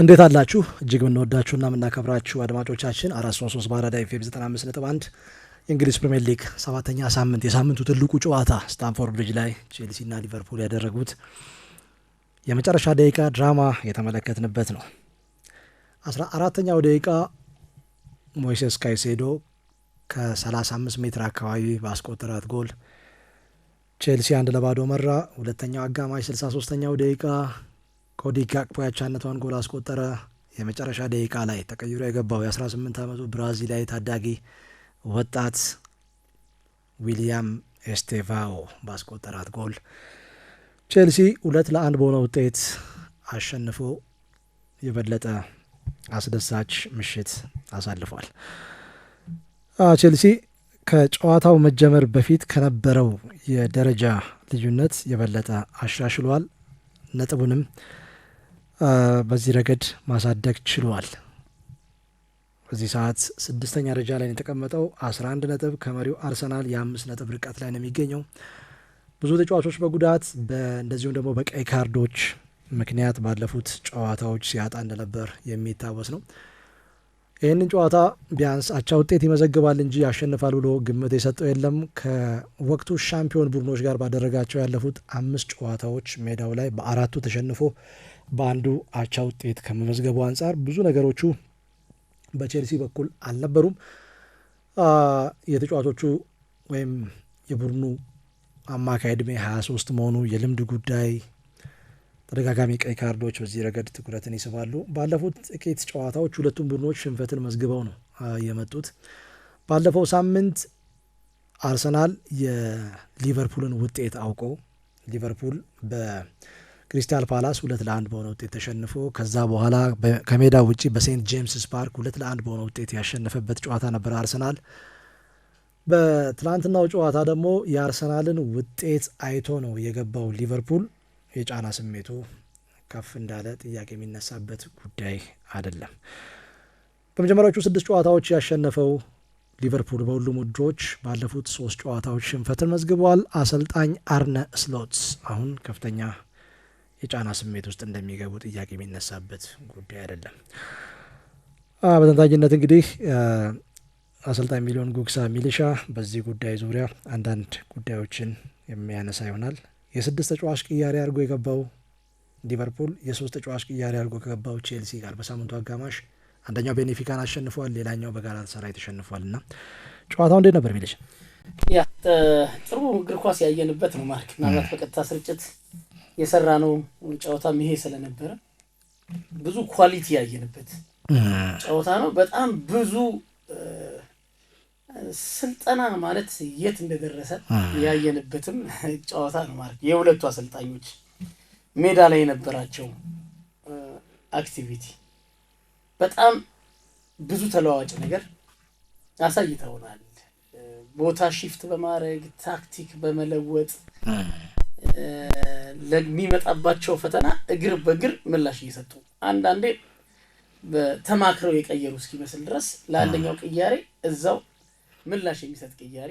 እንዴት አላችሁ? እጅግ ምንወዳችሁና ምናከብራችሁ አድማጮቻችን 433 በአራዳ ኤፍኤም 95.1 የእንግሊዝ ፕሪሚየር ሊግ 7ኛ ሳምንት የሳምንቱ ትልቁ ጨዋታ ስታንፎርድ ብሪጅ ላይ ቼልሲና ሊቨርፑል ያደረጉት የመጨረሻ ደቂቃ ድራማ የተመለከትንበት ነው። 14ኛው ደቂቃ ሞይሴስ ካይሴዶ ከ35 ሜትር አካባቢ ባስቆጠራት ጎል ቼልሲ 1-0 መራ። ሁለተኛው አጋማሽ 63ኛው ደቂቃ ኮዲ ጋክፖ ያቻነቷን ጎል አስቆጠረ። የመጨረሻ ደቂቃ ላይ ተቀይሮ የገባው የ18 ዓመቱ ብራዚላዊ ታዳጊ ወጣት ዊሊያም ኤስቴቫኦ ባስቆጠራት ጎል ቼልሲ 2-1 በሆነ ውጤት አሸንፎ የበለጠ አስደሳች ምሽት አሳልፏል። ቼልሲ ከጨዋታው መጀመር በፊት ከነበረው የደረጃ ልዩነት የበለጠ አሻሽሏል። ነጥቡንም በዚህ ረገድ ማሳደግ ችሏል። በዚህ ሰዓት 6ኛ ደረጃ ላይ የተቀመጠው 11 ነጥብ ከመሪው አርሰናል የ5 ነጥብ ርቀት ላይ ነው የሚገኘው። ብዙ ተጫዋቾች በጉዳት እንደዚሁም ደግሞ በቀይ ካርዶች ምክንያት ባለፉት ጨዋታዎች ሲያጣ እንደነበር የሚታወስ ነው። ይህንን ጨዋታ ቢያንስ አቻ ውጤት ይመዘግባል እንጂ ያሸንፋል ብሎ ግምት የሰጠው የለም። ከወቅቱ ሻምፒዮን ቡድኖች ጋር ባደረጋቸው ያለፉት 5 ጨዋታዎች ሜዳው ላይ በ4ቱ ተሸንፎ በአንዱ አቻ ውጤት ከመመዝገቡ አንጻር ብዙ ነገሮቹ በቼልሲ በኩል አልነበሩም። የተጫዋቾቹ ወይም የቡድኑ አማካይ ዕድሜ 23 መሆኑ፣ የልምድ ጉዳይ፣ ተደጋጋሚ ቀይ ካርዶች በዚህ ረገድ ትኩረትን ይስባሉ። ባለፉት ጥቂት ጨዋታዎች ሁለቱም ቡድኖች ሽንፈትን መዝግበው ነው የመጡት። ባለፈው ሳምንት አርሰናል የሊቨርፑልን ውጤት አውቆ ሊቨርፑል በክሪስታል ፓላስ 2-1 በሆነ ውጤት ተሸንፎ ከዛ በኋላ ከሜዳ ውጪ በሴንት ጄምስስ ፓርክ 2-1 በሆነ ውጤት ያሸነፈበት ጨዋታ ነበር አርሰናል። በትላንትናው ጨዋታ ደግሞ የአርሰናልን ውጤት አይቶ ነው የገባው ሊቨርፑል። የጫና ስሜቱ ከፍ እንዳለ ጥያቄ የሚነሳበት ጉዳይ አይደለም። በመጀመሪያዎቹ 6 ጨዋታዎች ያሸነፈው ሊቨርፑል በሁሉም ውድድሮች ባለፉት 3 ጨዋታዎች ሽንፈትን መዝግበዋል። አሰልጣኝ አርነ ስሎት አሁን ከፍተኛ የጫና ስሜት ውስጥ እንደሚገቡ ጥያቄ የሚነሳበት ጉዳይ አይደለም። በተንታኝነት እንግዲህ አሰልጣኝ ሚሊዮን ጉግሳ ሚሊሻ በዚህ ጉዳይ ዙሪያ አንዳንድ ጉዳዮችን የሚያነሳ ይሆናል። የ6 ተጫዋች ቅያሬ አድርጎ የገባው ሊቨርፑል የ3 ተጫዋች ቅያሬ አድርጎ ከገባው ቼልሲ ጋር በሳምንቱ አጋማሽ አንደኛው ቤኔፊካን አሸንፏል፣ ሌላኛው በጋላታሳራይ ተሸንፏል። እና ጨዋታው እንዴት ነበር ሚልሽ? ያ ጥሩ እግር ኳስ ያየንበት ነው ማርክ። ምናልባት በቀጥታ ስርጭት የሰራ ነው ጨዋታም ይሄ ስለነበረ ብዙ ኳሊቲ ያየንበት ጨዋታ ነው። በጣም ብዙ ስልጠና ማለት የት እንደደረሰ ያየንበትም ጨዋታ ነው ማለት። የሁለቱ አሰልጣኞች ሜዳ ላይ የነበራቸው አክቲቪቲ በጣም ብዙ ተለዋዋጭ ነገር አሳይተውናል። ቦታ ሺፍት በማድረግ ታክቲክ በመለወጥ ለሚመጣባቸው ፈተና እግር በእግር ምላሽ እየሰጡ አንዳንዴ በተማክረው የቀየሩ እስኪመስል ድረስ ለአንደኛው ቅያሬ እዛው ምላሽ የሚሰጥ ቅያሬ፣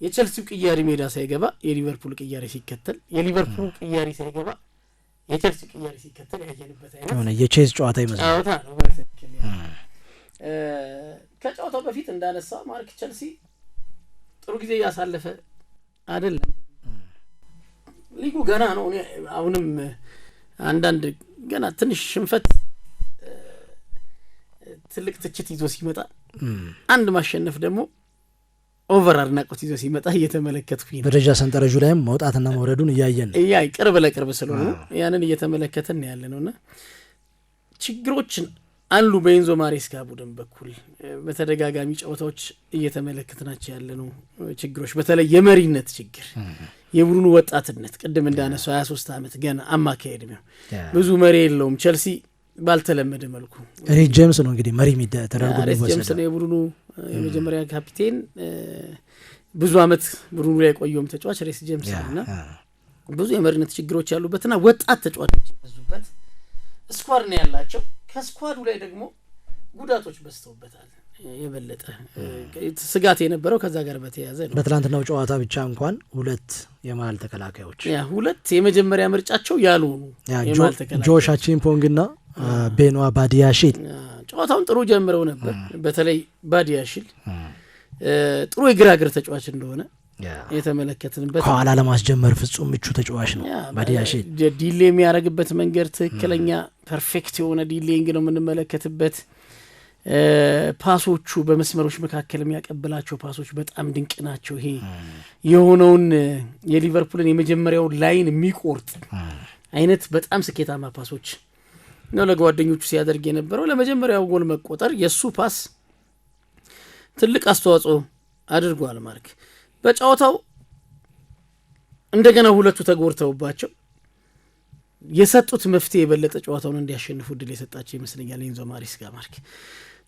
የቼልሲው ቅያሬ ሜዳ ሳይገባ የሊቨርፑል ቅያሬ ሲከተል፣ የሊቨርፑል ቅያሬ ሳይገባ የቼልሲው ቅያሬ ሲከተል ያየንበት አይነት ሆነ የቼዝ ጨዋታ ይመስላል። ጨዋታ ነው በትክክል። ከጨዋታው በፊት እንዳነሳው ማርክ ቼልሲ ጥሩ ጊዜ ያሳለፈ አይደለም። ሊጉ ገና ነው። አሁንም አንዳንድ ገና ትንሽ ሽንፈት ትልቅ ትችት ይዞ ሲመጣ አንድ ማሸነፍ ደግሞ ኦቨር አድናቆት ይዞ ሲመጣ እየተመለከትኩኝ ነው። በደረጃ ሰንጠረዡ ላይም መውጣትና መውረዱን እያየን ነው። ቅርብ ለቅርብ ስለሆነ ያንን እየተመለከተን ያለ ነውና ችግሮችን አሉ በኤንዞ ማሬስካ ቡድን በኩል በተደጋጋሚ ጨዋታዎች እየተመለከትናቸው ያለ ነው። ችግሮች በተለይ የመሪነት ችግር፣ የቡድኑ ወጣትነት ቅድም እንዳነሳው 23 ዓመት ገና አማካይ ዕድሜው ብዙ መሪ የለውም። ቼልሲ ባልተለመደ መልኩ ሪስ ጄምስ ነው እንግዲህ መሪ ተደርጎ ሪስ ጄምስ ነው የቡድኑ የመጀመሪያ ካፒቴን። ብዙ አመት ቡድኑ ላይ የቆየውም ተጫዋች ሪስ ጄምስ ነውና ብዙ የመሪነት ችግሮች ያሉበትና ወጣት ተጫዋቾች ይበዙበት ስኳድ ነው ያላቸው። ከስኳዱ ላይ ደግሞ ጉዳቶች በዝተውበታል። የበለጠ ስጋት የነበረው ከዛ ጋር በተያያዘ ነው። በትላንትናው ጨዋታ ብቻ እንኳን 2 የመሃል ተከላካዮች 2 የመጀመሪያ ምርጫቸው ያልሆኑ የመሃል ተከላካዮች ጆሽ አቺምፖንግና ቤኖ ባዲያሺል ጨዋታውን ጥሩ ጀምረው ነበር። በተለይ ባዲያሺል ጥሩ የግራ እግር ተጫዋች እንደሆነ የተመለከትንበት ከኋላ ለማስጀመር ፍጹም ምቹ ተጫዋች ነው ባዲያሺል። ዲሌ የሚያደርግበት መንገድ ትክክለኛ ፐርፌክት የሆነ ዲሌይንግ ነው የምንመለከትበት። ፓሶቹ በመስመሮች መካከል የሚያቀብላቸው ፓሶች በጣም ድንቅ ናቸው። ይሄ የሆነውን የሊቨርፑልን የመጀመሪያውን ላይን የሚቆርጥ አይነት በጣም ስኬታማ ፓሶች ነው ለጓደኞቹ ሲያደርግ የነበረው። ለመጀመሪያው ጎል መቆጠር የሱ ፓስ ትልቅ አስተዋጽኦ አድርጓል። ማርክ በጨዋታው እንደገና ሁለቱ ተጎርተውባቸው የሰጡት መፍትሄ የበለጠ ጨዋታውን እንዲያሸንፉ እድል የሰጣቸው ይመስለኛል። ኤንዞ ማሬስካ ማርክ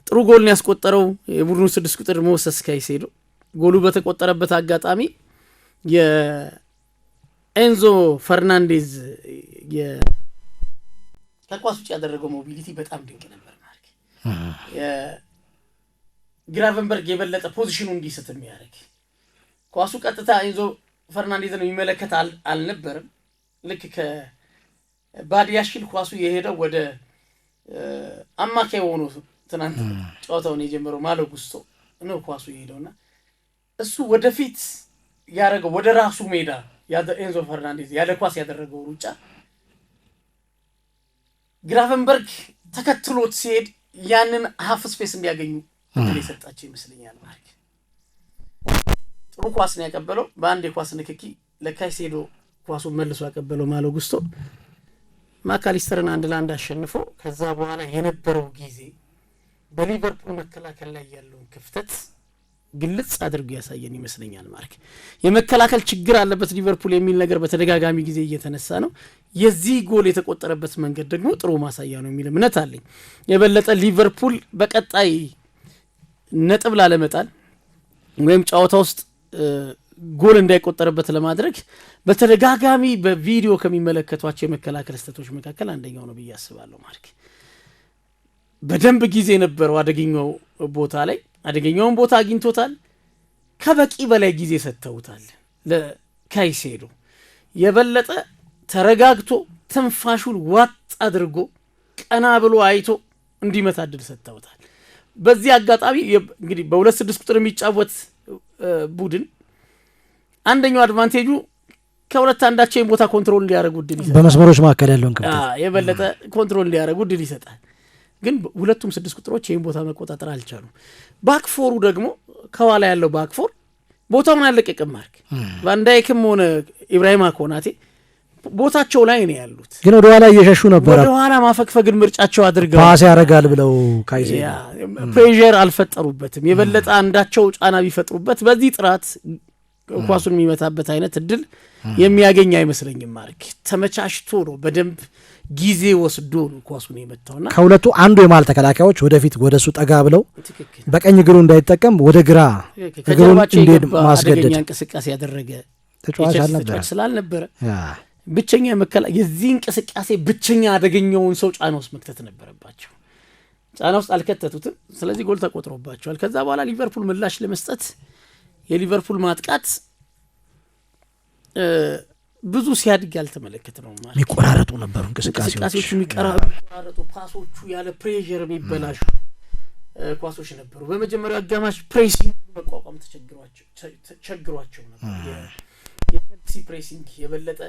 ጥሩ ጎል ነው ያስቆጠረው። የቡድኑ 6 ቁጥር ሞሰስ ካይሴዶ ጎሉ በተቆጠረበት አጋጣሚ የኤንዞ ፈርናንዴዝ ከኳስ ውጭ ያደረገው ሞቢሊቲ በጣም ድንቅ ነበር። ማርክ የግራቨንበርግ የበለጠ ፖዚሽኑ እንዲስት የሚያደርግ ኳሱ ቀጥታ ኤንዞ ፈርናንዴዝን የሚመለከት አልነበርም። ልክ ከባዲያሺል ኳሱ የሄደው ወደ አማካይ ሆኖ ትናንት ጨዋታውን የጀመረው ማሎ ጉስቶ ነው ኳሱ የሄደውና እሱ ወደፊት ያደረገው ወደ ራሱ ሜዳ ኤንዞ ፈርናንዴዝ ያለ ኳስ ያደረገው ሩጫ ግራቨንበርግ ተከትሎት ሲሄድ ያንን ሀፍ ስፔስ እንዲያገኙ እድል የሰጣቸው ይመስለኛል። ማርክ ጥሩ ኳስ ነው ያቀበለው። በአንድ የኳስ ንክኪ ለካይሴዶ ኳሱን መልሶ ያቀበለው ማሎ ጉስቶ ማካሊስተርን 1-1 አሸንፎ ከዛ በኋላ የነበረው ጊዜ በሊቨርፑል መከላከል ላይ ያለውን ክፍተት ግልጽ አድርጎ ያሳየን ይመስለኛል። ማርክ የመከላከል ችግር አለበት ሊቨርፑል የሚል ነገር በተደጋጋሚ ጊዜ እየተነሳ ነው። የዚህ ጎል የተቆጠረበት መንገድ ደግሞ ጥሩ ማሳያ ነው የሚል እምነት አለኝ። የበለጠ ሊቨርፑል በቀጣይ ነጥብ ላለመጣል ወይም ጨዋታ ውስጥ ጎል እንዳይቆጠርበት ለማድረግ በተደጋጋሚ በቪዲዮ ከሚመለከቷቸው የመከላከል ስህተቶች መካከል አንደኛው ነው ብዬ አስባለሁ። ማርክ በደንብ ጊዜ ነበረው አደገኛው ቦታ ላይ አደገኛውን ቦታ አግኝቶታል። ከበቂ በላይ ጊዜ ሰጥተውታል ለካይሴዶ። የበለጠ ተረጋግቶ ትንፋሹን ዋጥ አድርጎ ቀና ብሎ አይቶ እንዲመታ እድል ሰጥተውታል። በዚህ አጋጣሚ እንግዲህ በ2-6 ቁጥር የሚጫወት ቡድን አንደኛው አድቫንቴጁ ከሁለት አንዳቸው ቦታ ኮንትሮል እንዲያደርጉ እድል ይሰጣል። በመስመሮች መካከል ያለውን ክፍተት የበለጠ ኮንትሮል እንዲያደርጉ እድል ይሰጣል። ግን ሁለቱም 6 ቁጥሮች ይህን ቦታ መቆጣጠር አልቻሉም። ባክፎሩ ደግሞ ከኋላ ያለው ባክፎር ቦታውን አለቀቅም። ማርክ ቫንዳይክም ሆነ ኢብራሂማ ኮናቴ ቦታቸው ላይ ነው ያሉት፣ ግን ወደ ኋላ እየሸሹ ነበር። ወደ ኋላ ማፈግፈግን ምርጫቸው አድርገው ፓስ ያደርጋል ብለው ካይሴዶ ፕሬዠር አልፈጠሩበትም። የበለጠ አንዳቸው ጫና ቢፈጥሩበት በዚህ ጥራት ኳሱን የሚመታበት አይነት እድል የሚያገኝ አይመስለኝም። ማርክ ተመቻችቶ ነው በደንብ ጊዜ ወስዶ ነው ኳሱን የመታውና ከሁለቱ አንዱ የማል ተከላካዮች ወደፊት ወደሱ ጠጋ ብለው በቀኝ እግሩ እንዳይጠቀም ወደ ግራ እግሩን እንዴት ማስገደድ እንቅስቃሴ ያደረገ ተጫዋች ስላልነበረ ብቸኛ የዚህ እንቅስቃሴ ብቸኛ አደገኛውን ሰው ጫና ውስጥ መክተት ነበረባቸው። ጫና ውስጥ አልከተቱትም። ስለዚህ ጎል ተቆጥሮባቸዋል። ከዛ በኋላ ሊቨርፑል ምላሽ ለመስጠት የሊቨርፑል ማጥቃት ብዙ ሲያድግ ያልተመለከተ ነው። ማለት የሚቆራረጡ ነበሩ እንቅስቃሴዎች የሚቆራረጡ ፓሶቹ ያለ ፕሬዠር የሚበላሹ ኳሶች ነበሩ። በመጀመሪያው አጋማሽ ፕሬሲንግ መቋቋም ተቸግሯቸው ነበር። የቼልሲ ፕሬሲንግ የበለጠ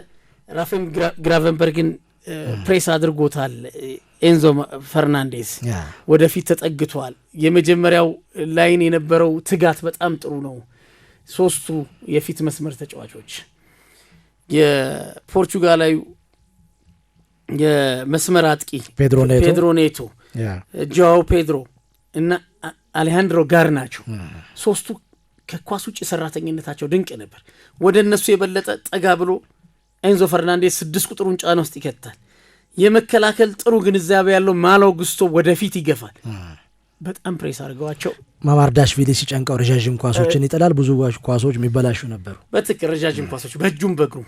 ራፋኤል ግራቨንበርግን ፕሬስ አድርጎታል። ኤንዞ ፈርናንዴዝ ወደፊት ተጠግቷል። የመጀመሪያው ላይን የነበረው ትጋት በጣም ጥሩ ነው። ሶስቱ የፊት መስመር ተጫዋቾች የፖርቹጋላዊ የመስመር አጥቂ ፔድሮ ኔቶ፣ ጆዋው ፔድሮ እና አሌሃንድሮ ጋርናቾ ሶስቱ ከኳስ ውጭ ሰራተኝነታቸው ድንቅ ነበር። ወደ እነሱ የበለጠ ጠጋ ብሎ ኤንዞ ፈርናንዴዝ 6 ቁጥሩን ጫና ውስጥ ይከታል። የመከላከል ጥሩ ግንዛቤ ያለው ማሎ ጉስቶ ወደፊት ይገፋል። በጣም ፕሬስ አድርገዋቸው ማማርዳሽቪሊ ሲጨንቀው ረዣዥም ኳሶችን ይጥላል። ብዙ ኳሶች የሚበላሹ ነበሩ። በትክክል ረዣዥም ኳሶች በእጁም በእግሩ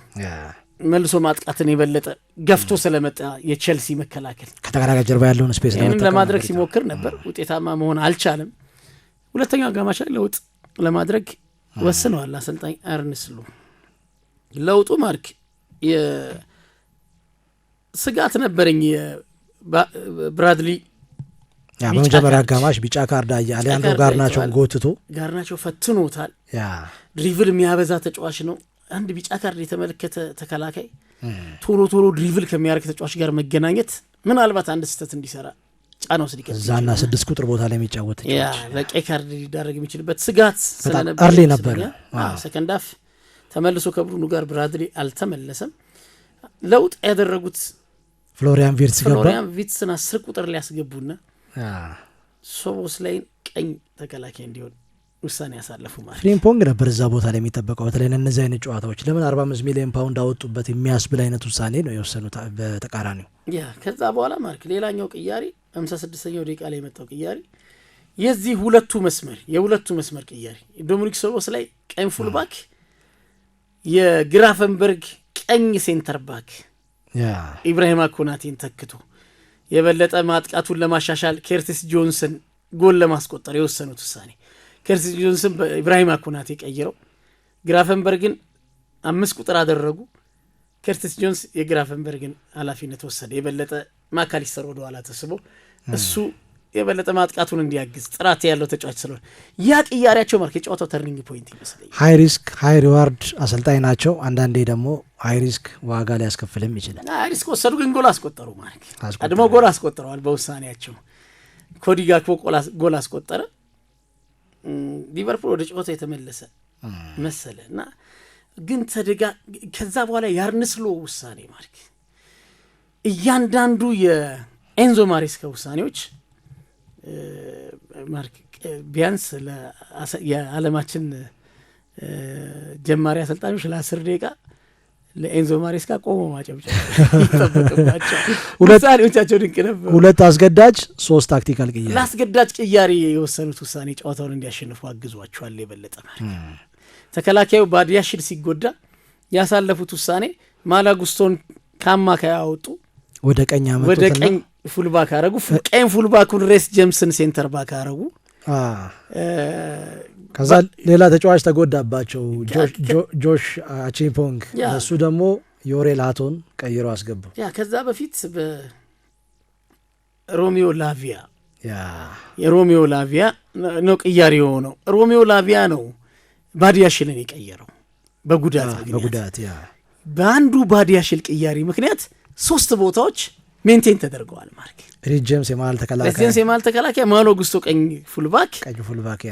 መልሶ ማጥቃትን የበለጠ ገፍቶ ስለመጣ የቼልሲ መከላከል ከተከላካይ ጀርባ ያለውን ስፔስ ለማድረግ ሲሞክር ነበር። ውጤታማ መሆን አልቻለም። ሁለተኛው አጋማሽ ላይ ለውጥ ለማድረግ ወስነዋል አሰልጣኝ አርነ ስሎት። ለውጡ ማርክ ስጋት ነበረኝ ብራድሊ በመጀመሪያ አጋማሽ ቢጫ ካርድ አሊያንድሮ ጋርናቾ ፈትኖታል። ድሪቭል የሚያበዛ ተጫዋች ነው። አንድ ቢጫ ካርድ የተመለከተ ተከላካይ ቶሎ ድሪቭል ከሚያደርግ ተጫዋች ጋር መገናኘት ምናልባት አንድ ስህተት እንዲሰራ ጫና ውስጥ ሊቀር እዛና 6 ቁጥር ቦታ ላይ የሚጫወት ተጫዋች ለቀይ ካርድ ሊዳረግ የሚችልበት ስጋት ነበር። ሰከንድ ሃፍ ተመልሶ ከብሩኑ ጋር ብራድሊ አልተመለሰም። ለውጥ ያደረጉት ፍሎሪያን ቪርትስን 10 ቁጥር ሊያስገቡና ሶቦስ ላይ ቀኝ ተከላካይ እንዲሆን ውሳኔ ያሳለፉ ማለት ፍሪምፖንግ ነበር እዛ ቦታ ላይ የሚጠበቀው። በተለይ እነዚህ አይነት ጨዋታዎች ለምን 45 ሚሊዮን ፓውንድ አወጡበት የሚያስብል አይነት ውሳኔ ነው የወሰኑት በተቃራኒው። ከዛ በኋላ ማርክ ሌላኛው ቅያሪ 56ኛው ደቂቃ ላይ የመጣው ቅያሪ የዚህ የሁለቱ መስመር ቅያሪ ዶሚኒክ ሶቦስ ላይ ቀኝ ፉልባክ የግራፈንበርግ ቀኝ ሴንተር ባክ ኢብራሂማ ኮናቴን ተክቶ የበለጠ ማጥቃቱን ለማሻሻል ከርቲስ ጆንሰን ጎል ለማስቆጠር የወሰኑት ውሳኔ ከርቲስ ጆንሰን በኢብራሂማ ኮናቴ ቀይረው ግራፈንበርግን 5 ቁጥር አደረጉ። ከርቲስ ጆንስ የግራፈንበርግን ኃላፊነት ወሰደ። የበለጠ ማካሊስተር ወደ ኋላ ተስቦ እሱ የበለጠ ማጥቃቱን እንዲያግዝ ጥራት ያለው ተጫዋች ስለሆነ ያ ቅያሪያቸው ማርክ የጨዋታው ተርኒንግ ፖይንት ይመስለኛል። ሃይ ሪስክ ሃይ ሪዋርድ አሰልጣኝ ናቸው። አንዳንዴ ደግሞ ሃይ ሪስክ ዋጋ ሊያስከፍልም ይችላል። ሃይ ሪስክ ወሰዱ፣ ግን ጎል አስቆጠሩ። ማርክ ቀድሞ ጎል አስቆጠረዋል በውሳኔያቸው። ኮዲ ጋክፖ ጎል አስቆጠረ። ሊቨርፑል ወደ ጨዋታ የተመለሰ መሰለ እና ግን ከዛ በኋላ ያርንስሎ ውሳኔ ማርክ እያንዳንዱ የኤንዞ ማሬስካ ውሳኔዎች ማርክ ቢያንስ የዓለማችን ጀማሪ አሰልጣኞች ለ10 ደቂቃ ለኤንዞ ማሬስካ ቆሞ ማጨብጨብ ይጠበቅባቸው። ውሳኔዎቻቸው ድንቅ ነበር። 2 አስገዳጅ 3 ታክቲካል ቅያሪ ለአስገዳጅ ቅያሪ የወሰኑት ውሳኔ ጨዋታውን እንዲያሸንፉ አግዟቸዋል። የበለጠ ተከላካዩ ባዲያሽል ሲጎዳ ያሳለፉት ውሳኔ ማላጉስቶን ከአማካይ አወጡ፣ ወደ ቀኝ ፉልባክ አረጉ። ቀኝ ፉልባኩን ሬስ ጀምስን ሴንተር ባክ አረጉ። ከዛ ሌላ ተጫዋች ተጎዳባቸው፣ ጆሽ አቺፖንግ። እሱ ደግሞ ዮሬል ሃቶን ቀይሮ አስገቡ። ከዛ በፊት በሮሚዮ ላቪያ ነው ቅያሪ የሆነው። ሮሚዮ ላቪያ ነው ባዲያሽልን የቀየረው በጉዳት በአንዱ ባዲያሽል ቅያሪ ምክንያት 3 ቦታዎች ሜንቴን ተደርገዋል። ማርክ ሪስ ጄምስ የማል ተከላካይ ማሎ ጉስቶ ቀኝ ፉልባክ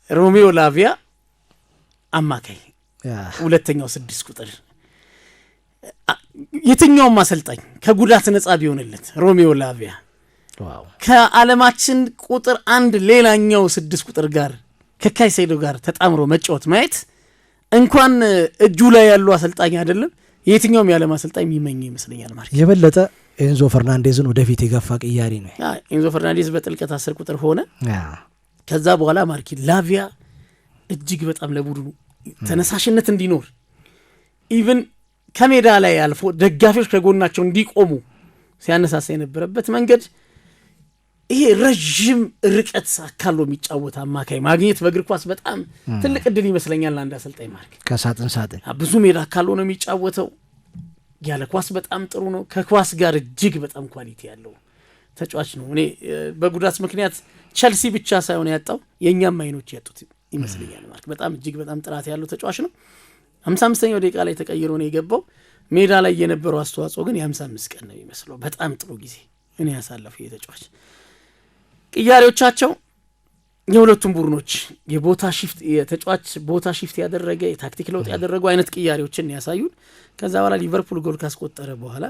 ሮሚዮ ላቪያ አማካይ ሁለተኛው 6 ቁጥር። የትኛውም አሰልጣኝ ከጉዳት ነጻ ቢሆንለት ሮሚዮ ላቪያ ከዓለማችን ቁጥር 1 ሌላኛው 6 ቁጥር ጋር ከካይሴዶ ጋር ተጣምሮ መጫወት ማየት እንኳን እጁ ላይ ያሉ አሰልጣኝ አይደለም የትኛውም የዓለም አሰልጣኝ የሚመኝ ይመስለኛል። ማርክ የበለጠ ኤንዞ ፈርናንዴዝን ወደፊት የገፋ ቅያሪ ነው። ኤንዞ ፈርናንዴዝ በጥልቀት 10 ቁጥር ሆነ። ከዛ በኋላ ማርክ ላቪያ እጅግ በጣም ለቡድኑ ተነሳሽነት እንዲኖር ኢቭን ከሜዳ ላይ አልፎ ደጋፊዎች ከጎናቸው እንዲቆሙ ሲያነሳሳ የነበረበት መንገድ ይሄ ረዥም ርቀት አካሎ የሚጫወት አማካይ ማግኘት በእግር ኳስ በጣም ትልቅ እድል ይመስለኛል። አንድ አሰልጣኝ ማርክ ከሳጥን ብዙ ሜዳ አካሎ ነው የሚጫወተው። ያለ ኳስ በጣም ጥሩ ነው። ከኳስ ጋር እጅግ በጣም ኳሊቲ ያለው ተጫዋች ነው። እኔ በጉዳት ምክንያት ቸልሲ ብቻ ሳይሆን ያጣው የኛም አይኖች ያጡት ይመስለኛል። ማርክ በጣም እጅግ በጣም ጥራት ያለው ተጫዋች ነው። 55ኛው ደቂቃ ላይ ተቀይሮ ነው የገባው። ሜዳ ላይ የነበረው አስተዋጽኦ ግን የ55 ቀን ነው የሚመስለው። በጣም ጥሩ ጊዜ እኔ ያሳለፉ የተጫዋች ቅያሬዎቻቸው የሁለቱም ቡድኖች የቦታ ሽፍት የተጫዋች ቦታ ሽፍት ያደረገ የታክቲክ ለውጥ ያደረጉ አይነት ቅያሬዎችን ያሳዩን። ከዛ በኋላ ሊቨርፑል ጎል ካስቆጠረ በኋላ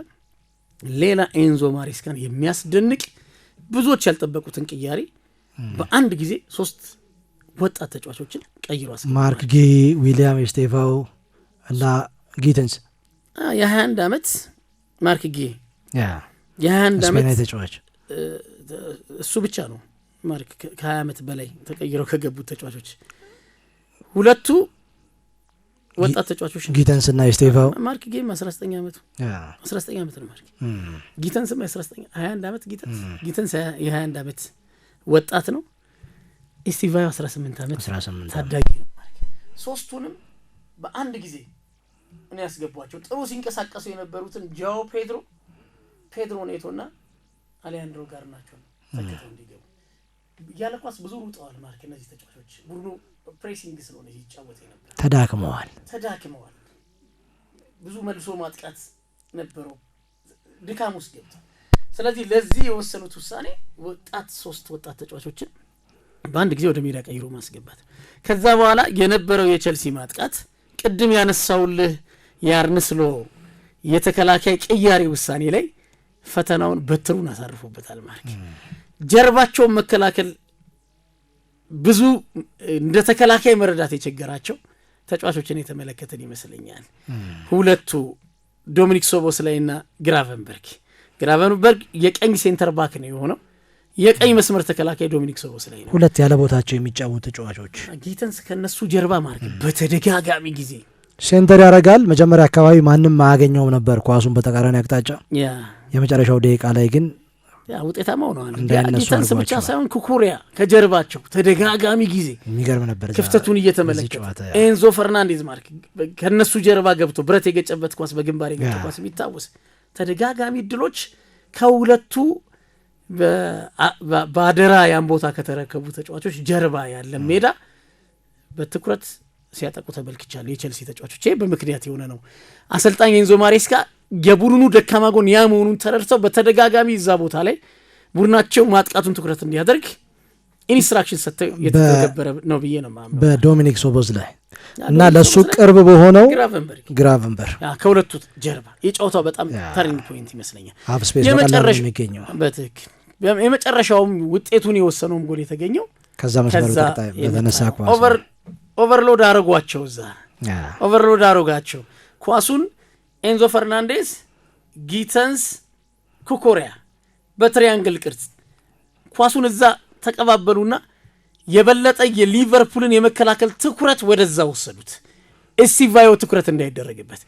ሌላ ኤንዞ ማሬስካን የሚያስደንቅ ብዙዎች ያልጠበቁትን ቅያሬ በአንድ ጊዜ 3 ወጣት ተጫዋቾችን ቀይሮ አስገባ። ማርክ ጌ፣ ዊሊያም ስቴቫው እና ጊተንስ የ21 ዓመት ማርክ ጌ የ21 ዓመት ተጫዋች እሱ ብቻ ነው ማርክ ከ20 ዓመት በላይ ተቀይረው ከገቡት ተጫዋቾች ሁለቱ ወጣት ተጫዋቾች ጊተንስ እና ስቴቫው። ማርክ ጌም 19 ዓመቱ 19 ዓመት ነው ማርክ። ጊተንስም 21 ዓመት ጊተንስ የ21 ዓመት ወጣት ነው። ስቴቫው 18 ዓመት ታዳጊ ነው ማርክ። ሶስቱንም በአንድ ጊዜ እኔ ያስገቧቸው ጥሩ ሲንቀሳቀሱ የነበሩትን ጃኦ ፔድሮ ኔቶና አሊያንድሮ ጋርናቾ ተከተው እንዲገቡ ያለ ኳስ ብዙ ሩጠዋል ማርክ እነዚህ ተጫዋቾች ቡድኑ ፕሬሲንግ ስለሆነ ይጫወት ነበር ተዳክመዋል ብዙ መልሶ ማጥቃት ነበረው ድካም ውስጥ ገብተው ስለዚህ ለዚህ የወሰኑት ውሳኔ ሶስት ወጣት ተጫዋቾችን በአንድ ጊዜ ወደ ሜዳ ቀይሮ ማስገባት ከዛ በኋላ የነበረው የቸልሲ ማጥቃት ቅድም ያነሳውልህ የአርነ ስሎት የተከላካይ ቅያሬ ውሳኔ ላይ ፈተናውን በትሩን አሳርፎበታል ማርክ ጀርባቸውን መከላከል ብዙ እንደ ተከላካይ መረዳት የቸገራቸው ተጫዋቾችን የተመለከተን ይመስለኛል ሁለቱ ዶሚኒክ ሶቦስላይና ግራቨንበርግ የቀኝ ሴንተር ባክ ነው የሆነው የቀኝ መስመር ተከላካይ ዶሚኒክ ሶቦስላይ ነው ሁለት ያለ ቦታቸው የሚጫወቱ ተጫዋቾች ጊተንስ ከነሱ ጀርባ ማርክ በተደጋጋሚ ጊዜ ሴንተር ያረጋል መጀመሪያ አካባቢ ማንንም ማያገኘው ነበር ኳሱን በተቃራኒ አቅጣጫ የመጨረሻው ደቂቃ ላይ ግን ውጤታማ ሆነዋል ጊተንስ ብቻ ሳይሆን ኩኩሪያ ከጀርባቸው ተደጋጋሚ ጊዜ የሚገርም ነበር ክፍተቱን እየተመለከተ ኤንዞ ፈርናንዴዝ ማርክ ከነሱ ጀርባ ገብቶ ብረት የገጨበት ኳስ በግንባር የገጨ ኳስ የሚታወስ ተደጋጋሚ ድሎች ከሁለቱ ባደራ ያን ቦታ ከተረከቡ ተጫዋቾች ጀርባ ያለ ሜዳ በትኩረት ሲያጠቁ ተመልክቻለሁ የቸልሲ ተጫዋቾች በምክንያት የሆነ ነው አሰልጣኝ ኤንዞ ማሬስካ የቡድኑ ደካማ ጎን ያ መሆኑን ተረድተው በተደጋጋሚ እዛ ቦታ ላይ ቡድናቸው ማጥቃቱን ትኩረት እንዲያደርግ ኢንስትራክሽን ሰጥተው የተገበረ ነው ብዬ ነው ማምነው በዶሚኒክ ሶቦስላይ እና ለሱ ቅርብ በሆነው ግራቨንበርግ ከሁለቱ ጀርባ የጨዋታው በጣም ተርኒንግ ፖይንት ይመስለኛል ሀፍ ስፔስ በቀላሉ የሚገኘው በትክክል የመጨረሻውም ውጤቱን የወሰነውን ጎል የተገኘው ከዛ መስመሩ ተቀጣይ በተነሳ ኳስ ኦቨርሎድ አረጓቸው እዛ ኦቨርሎድ አረጋቸው ኳሱን ኤንዞ ፈርናንዴዝ ጊተንስ ኩኮሪያ በትሪያንግል ቅርጽ ኳሱን እዛ ተቀባበሉና የበለጠ የሊቨርፑልን የመከላከል ትኩረት ወደዛ ወሰዱት ኤስቲቫዮ ትኩረት እንዳይደረግበት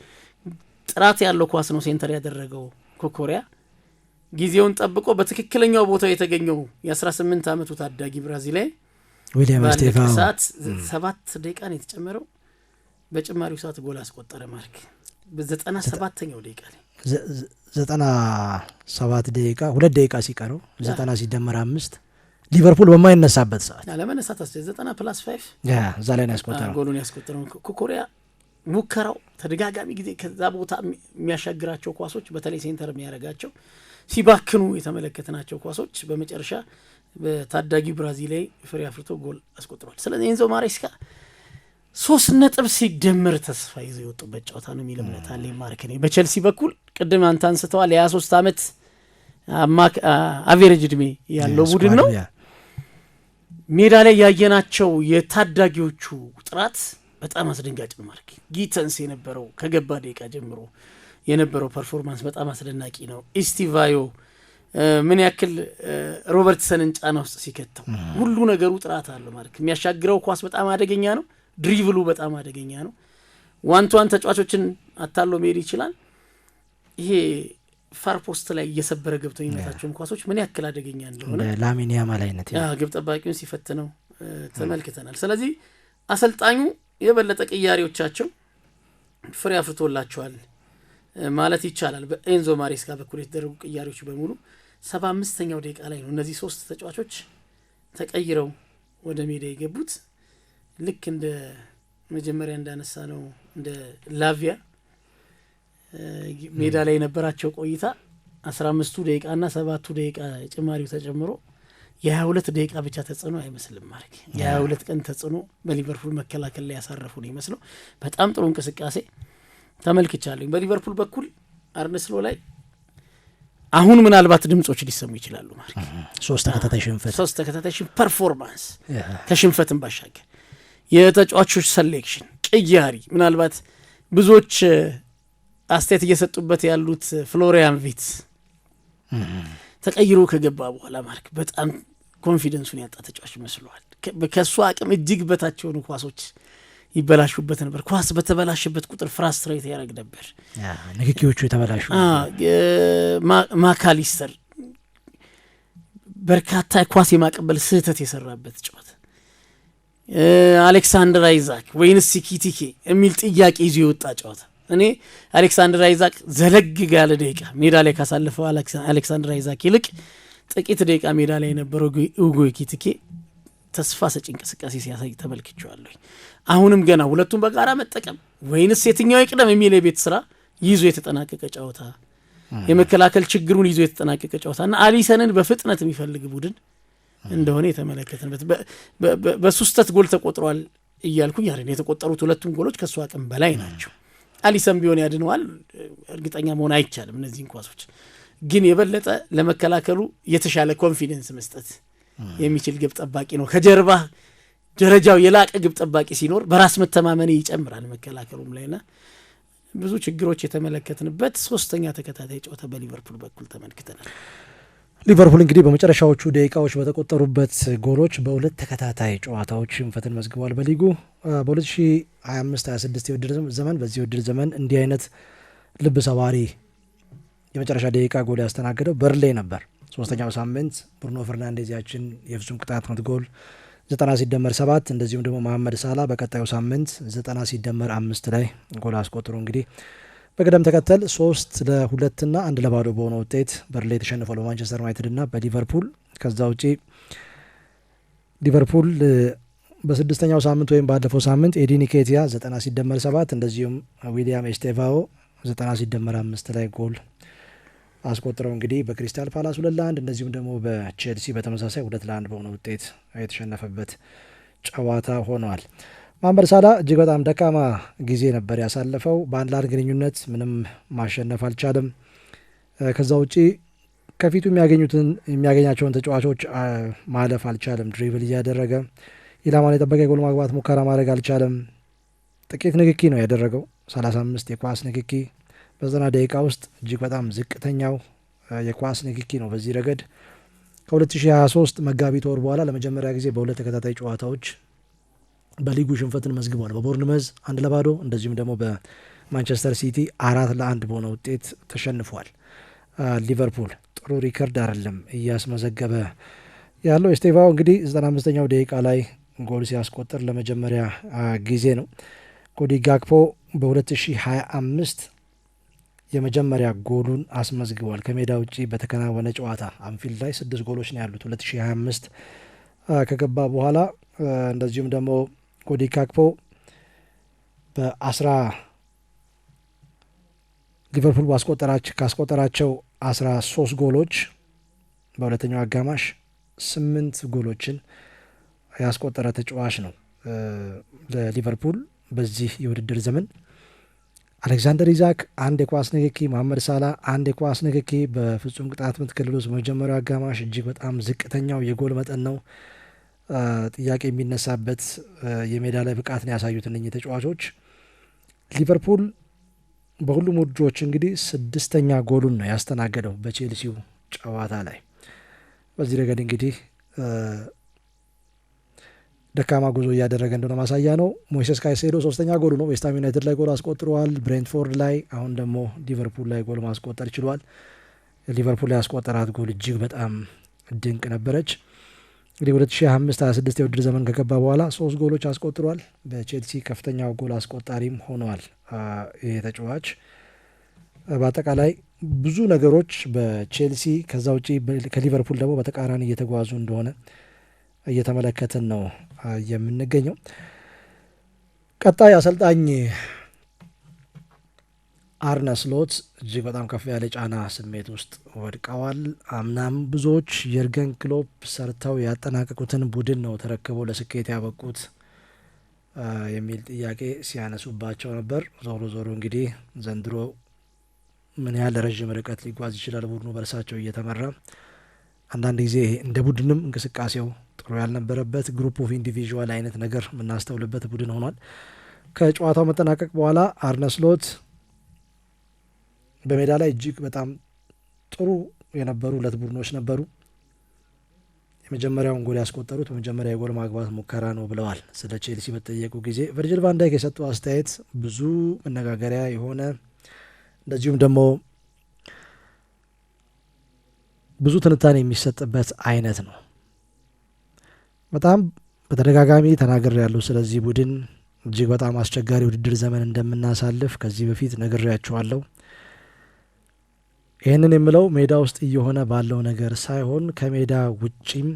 ጥራት ያለው ኳስ ነው ሴንተር ያደረገው ኩኮሪያ ጊዜውን ጠብቆ በትክክለኛው ቦታው የተገኘው የ18 ዓመቱ ታዳጊ ብራዚላዊ ዊሊያም ስቴፋኖ 7 ደቂቃ ነው የተጨመረው በጭማሪው ሰዓት ጎል አስቆጠረ ማርክ በ97ኛው ደቂቃ ላይ 97 ደቂቃ 2 ደቂቃ ሲቀረው 90 ሲደመር 5 ሊቨርፑል በማይነሳበት ሰዓት ለመነሳት 90+5 እዛ ላይ ነው ያስቆጠረው ጎሉን ያስቆጠረው ኩኮሪያ ሙከራው ተደጋጋሚ ጊዜ ከዛ ቦታ የሚያሻግራቸው ኳሶች በተለይ ሴንተር የሚያረጋቸው ሲባክኑ የተመለከተናቸው ኳሶች በመጨረሻ በታዳጊ ብራዚላዊ ፍሬ አፍርቶ ጎል አስቆጥሯል ስለዚህ ኤንዞ ማሬስካ 3 ነጥብ ሲደመር ተስፋ ይዘው የወጡበት ጨዋታ ነው የሚል እምነት አለኝ ማርክ ነው በቸልሲ በኩል ቅድም አንተ አንስተዋል የ23 ዓመት አቬሬጅ እድሜ ያለው ቡድን ነው ሜዳ ላይ ያየናቸው የታዳጊዎቹ ጥራት በጣም አስደንጋጭ ነው ማርክ ጊተንስ የነበረው ከገባ ደቂቃ ጀምሮ የነበረው ፐርፎርማንስ በጣም አስደናቂ ነው ኢስቲቫዮ ምን ያክል ሮበርትሰንን ጫና ውስጥ ሲከተው ሁሉ ነገሩ ጥራት አለው ማርክ የሚያሻግረው ኳስ በጣም አደገኛ ነው ድሪቭሉ በጣም አደገኛ ነው ዋን ቱ ዋን ተጫዋቾችን አታሎ መሄድ ይችላል ይሄ ፋር ፖስት ላይ እየሰበረ ገብተው የሚመታቸው ኳሶች ምን ያክል አደገኛ እንደሆነ ላሚን ያማል አይነት ግብ ጠባቂውን ሲፈትነው ተመልክተናል ስለዚህ አሰልጣኙ የበለጠ ቅያሬዎቻቸው ፍሬ አፍርቶላቸዋል ማለት ይቻላል በኤንዞ ማሬስካ በኩል የተደረጉ ቅያሬዎች በሙሉ 75ኛው ደቂቃ ላይ ነው እነዚህ 3 ተጫዋቾች ተቀይረው ወደ ሜዳ የገቡት ልክ እንደ መጀመሪያ እንዳነሳ ነው እንደ ላቪያ ሜዳ ላይ የነበራቸው ቆይታ 15 ደቂቃና 7 ደቂቃ ጭማሪው ተጨምሮ የ22 ደቂቃ ብቻ ተጽዕኖ አይመስልም ማለት የ22 ቀን ተጽዕኖ በሊቨርፑል መከላከል ላይ ያሳረፉ ነው ይመስለው በጣም ጥሩ እንቅስቃሴ ተመልክቻለሁ በሊቨርፑል በኩል አርነ ስሎት ላይ አሁን ምናልባት ድምጾች ሊሰሙ ይችላሉ ማለት 3 ተከታታይ ሽንፈት ፐርፎርማንስ ከሽንፈትም ባሻገር የተጫዋቾች ሴሌክሽን ቅያሪ ምናልባት ብዙዎች አስተያየት እየሰጡበት ያሉት ፍሎሪያን ቪትስ ተቀይሮ ከገባ በኋላ ማርክ በጣም ኮንፊደንሱን ያጣ ተጫዋች መስሏል ከሱ አቅም እጅግ በታች የሆኑ ኳሶች ይበላሹበት ነበር ኳስ በተበላሽበት ቁጥር ፍራስትሬት ያደርግ ነበር ንክኪዎቹ የተበላሹ ማካሊስተር በርካታ ኳስ የማቀበል ስህተት የሰራበት ጨዋታ አሌክሳንደር አይዛክ ወይንስ ሲኪቲኬ የሚል ጥያቄ ይዞ የወጣ ጨዋታ እኔ አሌክሳንደር አይዛክ ዘለግ ያለ ደቂቃ ሜዳ ላይ ካሳለፈው አሌክሳንደር አይዛክ ይልቅ ጥቂት ደቂቃ ሜዳ ላይ የነበረው ኡጎ ኤኪቲኬ ተስፋ ሰጪ እንቅስቃሴ ሲያሳይ ተመልክቼዋለሁ። አሁንም ገና ሁለቱም በጋራ መጠቀም ወይንስ የትኛው ይቅደም የሚል የቤት ስራ ይዞ የተጠናቀቀ ጨዋታ፣ የመከላከል ችግሩን ይዞ የተጠናቀቀ ጨዋታና አሊሰንን በፍጥነት የሚፈልግ ቡድን እንደሆነ የተመለከተንበት በሱ ስህተት ጎል ተቆጥሯል እያልኩኝ አይደል። የተቆጠሩት ሁለቱም ጎሎች ከሱ አቅም በላይ ናቸው። አሊሰን ቢሆን ያድነዋል እርግጠኛ መሆን አይቻልም። እነዚህን ኳሶች ግን የበለጠ ለመከላከሉ የተሻለ ኮንፊደንስ መስጠት የሚችል ግብ ጠባቂ ነው። ከጀርባ ደረጃው የላቀ ግብ ጠባቂ ሲኖር በራስ መተማመን ይጨምራል መከላከሉም ላይና ብዙ ችግሮች የተመለከትንበት ሶስተኛ ተከታታይ ጨዋታ በሊቨርፑል በኩል ተመልክተናል። ሊቨርፑል እንግዲህ በመጨረሻዎቹ ደቂቃዎች በተቆጠሩበት ጎሎች በሁለት ተከታታይ ጨዋታዎች ሽንፈትን መዝግቧል። በሊጉ በ2025/26 የውድድር ዘመን በዚህ የውድድር ዘመን እንዲህ አይነት ልብ ሰባሪ የመጨረሻ ደቂቃ ጎል ያስተናገደው በርንሌይ ነበር። ሶስተኛው ሳምንት ብሩኖ ፈርናንዴዝ ያችን የፍጹም ቅጣት ምት ጎል 90+7 እንደዚሁም ደግሞ መሐመድ ሳላ በቀጣዩ ሳምንት 90+5 ላይ ጎል አስቆጥሮ እንግዲህ በቅደም ተከተል 3-2 እና 1-0 በሆነ ውጤት በርንሌይ ተሸንፏል በማንቸስተር ዩናይትድ እና በሊቨርፑል። ከዛ ውጪ ሊቨርፑል በስድስተኛው ሳምንት ወይም ባለፈው ሳምንት ኤዲ ኒኬቲያ 90+7 እንደዚሁም ዊሊያም ኤስቴቫኦ 90+5 ላይ ጎል አስቆጥረው እንግዲህ በክሪስታል ፓላስ 2-1 እንደዚሁም ደግሞ በቼልሲ በተመሳሳይ 2-1 በሆነ ውጤት የተሸነፈበት ጨዋታ ሆኗል። መሐመድ ሳላ እጅግ በጣም ደካማ ጊዜ ነበር ያሳለፈው። በአንድ ለአንድ ግንኙነት ምንም ማሸነፍ አልቻለም። ከዛ ውጪ ከፊቱ የሚያገኛቸውን ተጫዋቾች ማለፍ አልቻለም። ድሪብል እያደረገ ኢላማን የጠበቀ የጎል ማግባት ሙከራ ማድረግ አልቻለም። ጥቂት ንክኪ ነው ያደረገው፣ 35 የኳስ ንክኪ በ90 ደቂቃ ውስጥ እጅግ በጣም ዝቅተኛው የኳስ ንክኪ ነው። በዚህ ረገድ ከ2023 መጋቢት ወር በኋላ ለመጀመሪያ ጊዜ በሁለት ተከታታይ ጨዋታዎች በሊጉ ሽንፈትን መዝግቧል። በቦርንመዝ 1-0 እንደዚሁም ደግሞ በማንቸስተር ሲቲ 4-1 በሆነ ውጤት ተሸንፏል። ሊቨርፑል ጥሩ ሪከርድ አይደለም እያስመዘገበ ያለው። ኤስቴቫኦ እንግዲህ 95ኛው ደቂቃ ላይ ጎል ሲያስቆጥር ለመጀመሪያ ጊዜ ነው። ኮዲ ጋክፖ በ2025 የመጀመሪያ ጎሉን አስመዝግቧል። ከሜዳ ውጪ በተከናወነ ጨዋታ አንፊልድ ላይ 6 ጎሎች ነው ያሉት 2025 ከገባ በኋላ። እንደዚሁም ደግሞ ኮዲ ጋክፖ ሊቨርፑል ካስቆጠራቸው 13 ጎሎች በሁለተኛው አጋማሽ 8 ጎሎችን ያስቆጠረ ተጫዋች ነው ለሊቨርፑል በዚህ የውድድር ዘመን። አሌክዛንደር ኢዛክ 1 የኳስ ንክኪ፣ መሐመድ ሳላ 1 የኳስ ንክኪ በፍጹም ቅጣት ምት ክልል ውስጥ በመጀመሪያው አጋማሽ እጅግ በጣም ዝቅተኛው የጎል መጠን ነው ጥያቄ የሚነሳበት የሜዳ ላይ ብቃት ነው ያሳዩት እነኚህ ተጫዋቾች። ሊቨርፑል በሁሉም ውድድሮች እንግዲህ 6ኛ ጎሉን ነው ያስተናገደው በቼልሲው ጨዋታ ላይ። በዚህ ረገድ እንግዲህ ደካማ ጉዞ እያደረገ እንደሆነ ማሳያ ነው። ሞይሴስ ካይሴዶ 3ኛ ጎሉ ነው። ዌስትሃም ዩናይትድ ላይ ጎል አስቆጥረዋል፣ ብሬንትፎርድ ላይ፣ አሁን ደግሞ ሊቨርፑል ላይ ጎል ማስቆጠር ችሏል። ሊቨርፑል ላይ ያስቆጠራት ጎል እጅግ በጣም ድንቅ ነበረች። እንግዲህ 2025/26 የውድድር ዘመን ከገባ በኋላ 3 ጎሎች አስቆጥሯል። በቼልሲ ከፍተኛው ጎል አስቆጣሪም ሆነዋል ይህ ተጫዋች። በአጠቃላይ ብዙ ነገሮች በቼልሲ ከዛ ውጪ ከሊቨርፑል ደግሞ በተቃራኒ እየተጓዙ እንደሆነ እየተመለከትን ነው የምንገኘው። ቀጣይ አሰልጣኝ አርነ ስሎት እጅግ በጣም ከፍ ያለ ጫና ስሜት ውስጥ ወድቀዋል። አምናም ብዙዎች የርገን ክሎፕ ሰርተው ያጠናቀቁትን ቡድን ነው ተረክበው ለስኬት ያበቁት የሚል ጥያቄ ሲያነሱባቸው ነበር። ዞሮ ዞሮ እንግዲህ ዘንድሮ ምን ያህል ረዥም ርቀት ሊጓዝ ይችላል ቡድኑ በእርሳቸው እየተመራ፣ አንዳንድ ጊዜ እንደ ቡድንም እንቅስቃሴው ጥሩ ያልነበረበት ግሩፕ ኦፍ ኢንዲቪዥዋል አይነት ነገር የምናስተውልበት ቡድን ሆኗል። ከጨዋታው መጠናቀቅ በኋላ አርነ ስሎት በሜዳ ላይ እጅግ በጣም ጥሩ የነበሩ 2 ቡድኖች ነበሩ። የመጀመሪያውን ጎል ያስቆጠሩት በመጀመሪያ የጎል ማግባት ሙከራ ነው ብለዋል። ስለ ቼልሲ በተጠየቁ ጊዜ ቨርጅል ቫንዳይክ የሰጡ አስተያየት ብዙ መነጋገሪያ የሆነ እንደዚሁም ደግሞ ብዙ ትንታኔ የሚሰጥበት አይነት ነው። በጣም በተደጋጋሚ ተናግሬ ያለው ስለዚህ ቡድን እጅግ በጣም አስቸጋሪ ውድድር ዘመን እንደምናሳልፍ ከዚህ በፊት ነግሬያቸዋለሁ። ይህንን የምለው ሜዳ ውስጥ እየሆነ ባለው ነገር ሳይሆን ከሜዳ ውጪም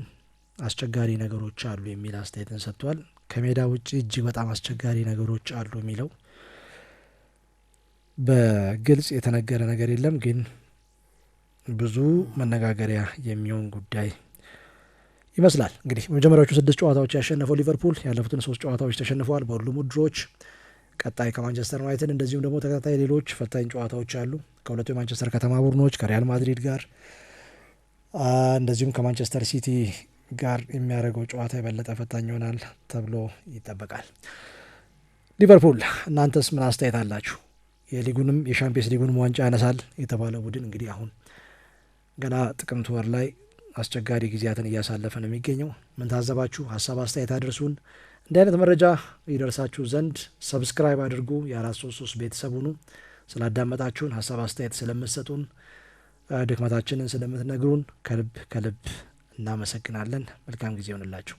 አስቸጋሪ ነገሮች አሉ የሚል አስተያየትን ሰጥቷል። ከሜዳ ውጪ እጅግ በጣም አስቸጋሪ ነገሮች አሉ የሚለው በግልጽ የተነገረ ነገር የለም፣ ግን ብዙ መነጋገሪያ የሚሆን ጉዳይ ይመስላል። እንግዲህ በመጀመሪያዎቹ 6 ጨዋታዎች ያሸነፈው ሊቨርፑል ያለፉትን 3 ጨዋታዎች ተሸንፈዋል በሁሉም ውድድሮች። ቀጣይ ከማንቸስተር ዩናይትድ እንደዚሁም ደግሞ ተከታታይ ሌሎች ፈታኝ ጨዋታዎች አሉ ከሁለቱ የማንቸስተር ከተማ ቡድኖች ከሪያል ማድሪድ ጋር እንደዚሁም ከማንቸስተር ሲቲ ጋር የሚያደርገው ጨዋታ የበለጠ ፈታኝ ይሆናል ተብሎ ይጠበቃል። ሊቨርፑል እናንተስ ምን አስተያየት አላችሁ? የሊጉንም የሻምፒየንስ ሊጉንም ዋንጫ ያነሳል የተባለው ቡድን እንግዲህ አሁን ገና ጥቅምት ወር ላይ አስቸጋሪ ጊዜያትን እያሳለፈ ነው የሚገኘው። ምን ታዘባችሁ? ሀሳብ አስተያየት አድርሱን። እንዲህ አይነት መረጃ ይደርሳችሁ ዘንድ ሰብስክራይብ አድርጉ። የ433 ቤተሰብ ሁኑ። ስላዳመጣችሁን ሀሳብ አስተያየት ስለምትሰጡን ድክመታችንን ስለምትነግሩን ከልብ እናመሰግናለን። መልካም ጊዜ ይሆንላችሁ።